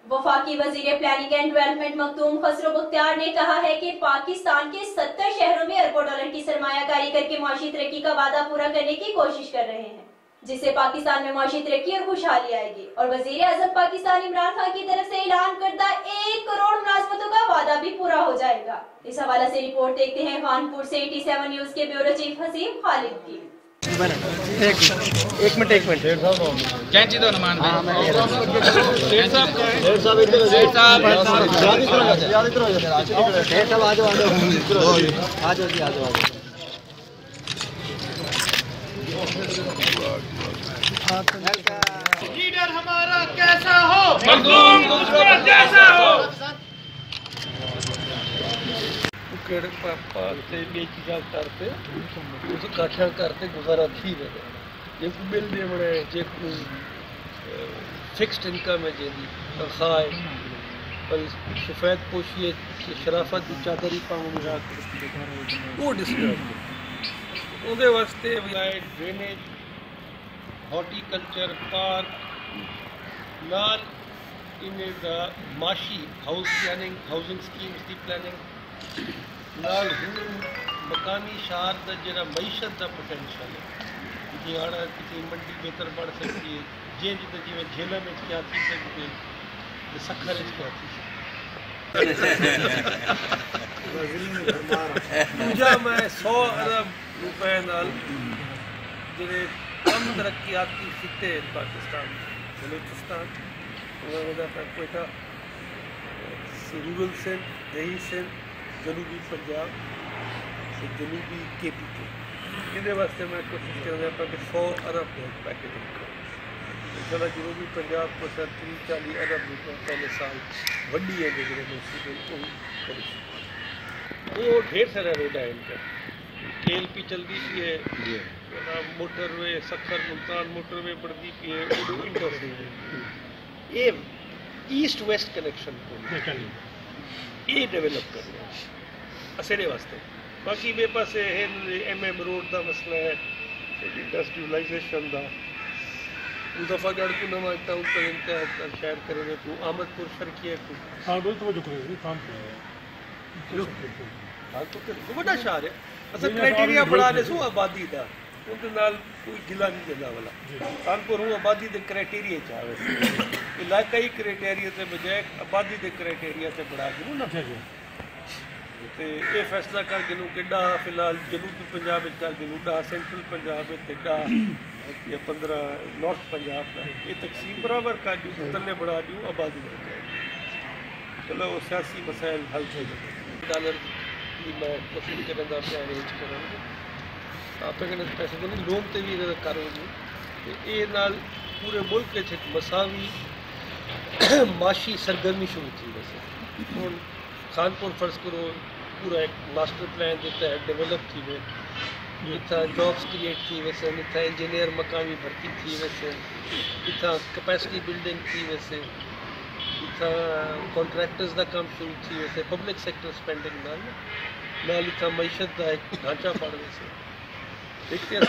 वफाकी वजीर planning and development Makhdoom Khusro Bakhtiar ने कहा है कि पाकिस्तान के 70 शहरों में अरबों डॉलर की सरमायाकारी करके माशी तरक्की का वादा पूरा करने की कोशिश कर रहे हैं, जिससे पाकिस्तान में माशी तरक्की और खुशहाली आएगी। और वजीर आजम पाकिस्तान इमरान खान की तरफ से ऐलान करदा 1 करोड़ मुलाजमतों का वादा भी पूरा हो जाएगा। इस हवाले से रिपोर्ट देखते हैं खानपुर से 87 न्यूज के ब्यूरो चीफ हसीम खालिद की। एक मिनट कैंची दो नमान लीडर हमारा कैसा हो, मखदूम उसका जैसा हो। करते काठिया करते गुजारा थी वे जे को बिल दे बड़े जे को फिक्स्ड इनकम है जे तनख्वाह है पर सफेद पोशिए शराफत की चादरी पाऊँ वो डिस्टर्ब उहदे वास्ते ड्रेनेज हॉर्टिकल्चर पार्क नाल इन्हें दा माशी हाउस प्लानिंग हाउसिंग स्कीम्स की प्लानिंग नाल मकानी शहर का जरा मीशत का पोटेंशियल है जी हाँ किसी मंडी बेहतर बढ़ सकती है जे जिते जिमें झेलम में क्या थी सकते सखर क्या थी दूजा मैं 100 अरब रुपए नाल जिन्हें कम तरक्याती खिते पाकिस्तान बलूचिस्तान कोयटा रूरल सिंध दही सिंध जनूबी पंजाब जनूबी KPK ये वास्ते मैं कोशिश कर रहा कि 100 अरब पैकेजिंग चला जनूबी पंजाब को सर 30-40 अरब रुपये पहले साल वड्डी है वो ढेर सारा रोड है इनका KLP चलती पी है मोटरवे सखर मुल्तान मोटरवे बढ़ती पी है इंटरसिटी ये ईस्ट वेस्ट कनेक्शन को ये डेवलप करना असेरे वास्ते बाकी मेरे पास MM रोड का मसला है इंडस्ट्रियलाइजेशन का दफा गढ़ को नमा टाउन पर इंतहा शहर करेंगे को आमदपुर शर्किया को हाँ बिल्कुल जो करेंगे काम हाँ तो बड़ा शहर है असल क्राइटेरिया बढ़ा दे सो आबादी का उनके नाल कोई गिला नहीं देना वाला कानपुर हूँ आबादी के क्राइटेरिया चाहे इलाकाई क्राइटेरिया से बजाय आबादी के क्राइटेरिया से बढ़ा दूँ ना तो ये फैसला कर गिनू कि फिलहाल जनूबी पंजाब कर गिनू सेंट्रल पंजाब या 15 नॉर्थ पंजाब का ये तकसीम बराबर कर दूँ तले बढ़ा दूँ आबादी चलो वो सियासी मसाइल हल हो जाए डॉलर की मैं कोशिश करूँगा अरेंज करूँगा आप पैसे को नहीं लोन से भी करोगे ये नाल पूरे मुल्क के मसावी माशी सरगर्मी शुरू थी वैसे हूँ खानपुर फर्ज करो पूरा एक मास्टर प्लान देता है डेवलप थी वे इतना जॉब्स क्रिएट थी वैसे इतना इंजीनियर मकामी भर्ती थी वैसे इतना कैपेसिटी बिल्डिंग थी वैसे इतना कॉन्ट्रैक्टर्स का काम शुरू थी वैसे पब्लिक सेक्टर स्पेंडिंग नाल इतना मीशत का एक ढांचा पड़ वैसे देखते हैं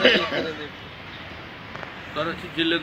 जिले